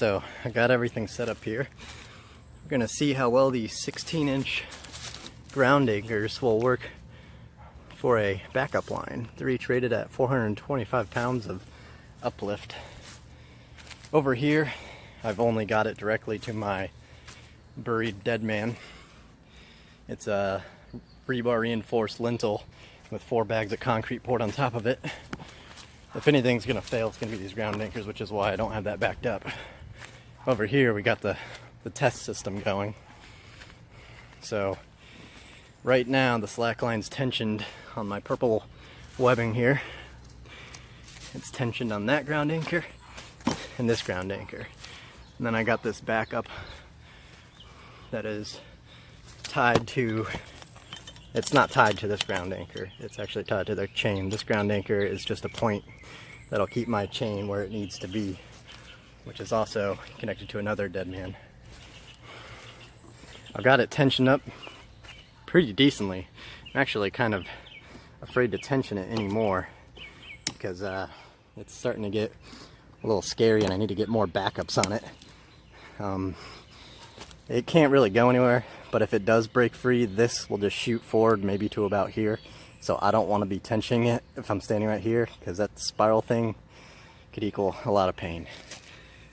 so I got everything set up here. We're gonna see how well these 16-inch ground anchors will work for a backup line. They're each rated at 425 pounds of uplift. Over here, I've only got it directly to my buried dead man. It's a rebar reinforced lintel with 4 bags of concrete poured on top of it. If anything's gonna fail, it's gonna be these ground anchors, which is why I don't have that backed up. Over here, we got the test system going. So right now, the slack line's tensioned on my purple webbing here. It's tensioned on that ground anchor and this ground anchor. And then I got this backup that is tied to, it's not tied to this ground anchor, it's actually tied to their chain. This ground anchor is just a point that'll keep my chain where it needs to be, which is also connected to another dead man. I've got it tensioned up pretty decently. I'm actually kind of afraid to tension it anymore because it's starting to get a little scary and I need to get more backups on it. It can't really go anywhere, but if it does break free, this will just shoot forward maybe to about here. So I don't want to be tensioning it if I'm standing right here, because that spiral thing could equal a lot of pain.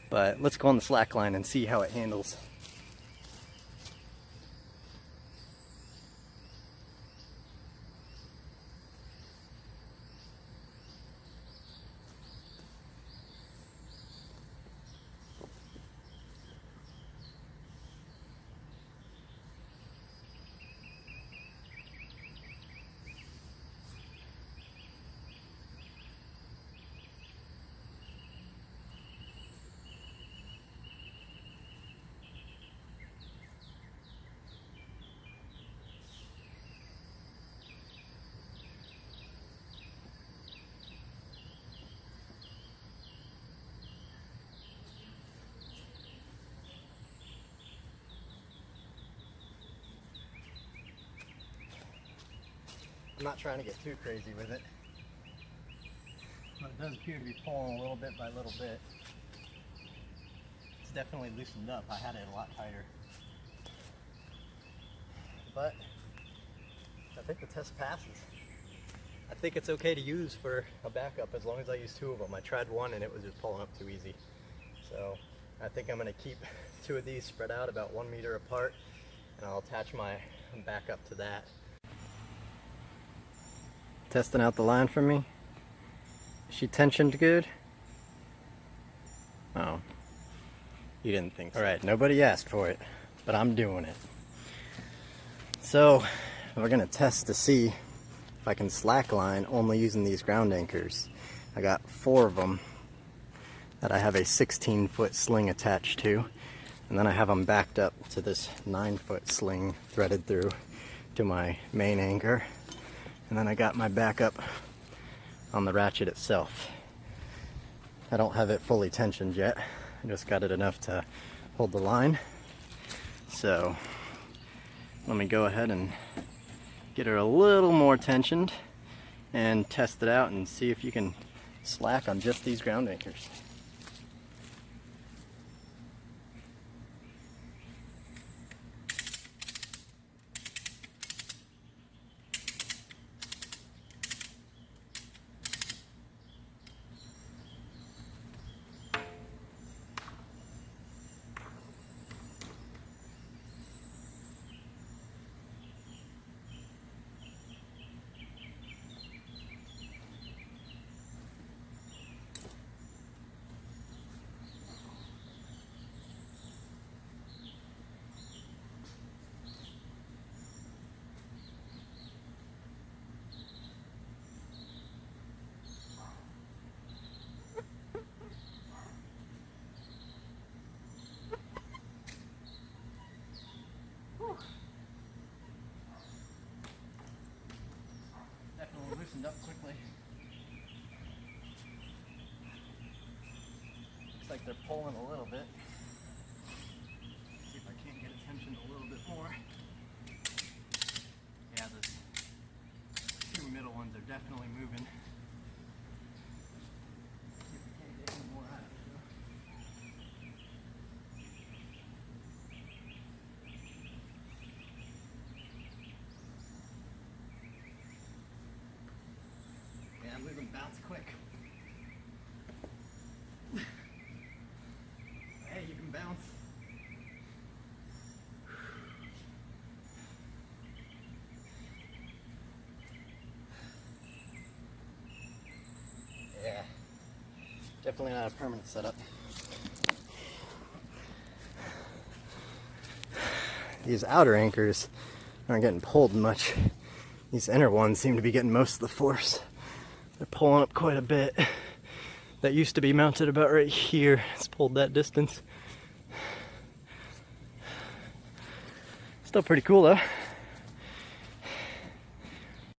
But let's go on the slack line and see how it handles. I'm not trying to get too crazy with it, but it does appear to be pulling a little bit by little bit. It's definitely loosened up. I had it a lot tighter. But I think the test passes. I think it's okay to use for a backup as long as I use 2 of them. I tried one and it was just pulling up too easy. So I think I'm going to keep 2 of these spread out about 1 meter apart, and I'll attach my backup to that. Testing out the line for me. Is she tensioned good? Oh, you didn't think so. Alright, nobody asked for it, but I'm doing it. So, we're gonna test to see if I can slackline only using these ground anchors. I got 4 of them that I have a 16-foot sling attached to, and then I have them backed up to this 9-foot sling threaded through to my main anchor. And then I got my backup on the ratchet itself. I don't have it fully tensioned yet. I just got it enough to hold the line. So let me go ahead and get her a little more tensioned and test it out and see if you can slack on just these ground anchors. Loosened up quickly. Looks like they're pulling a little bit. See if I can't get it tensioned a little bit more. Yeah, the 2 middle ones are definitely moving. See if we can't get any more out of it. Hopefully them bounce quick. Hey, you can bounce. Yeah, definitely not a permanent setup. These outer anchors aren't getting pulled much. These inner ones seem to be getting most of the force. They're pulling up quite a bit. That used to be mounted about right here. It's pulled that distance. Still pretty cool though.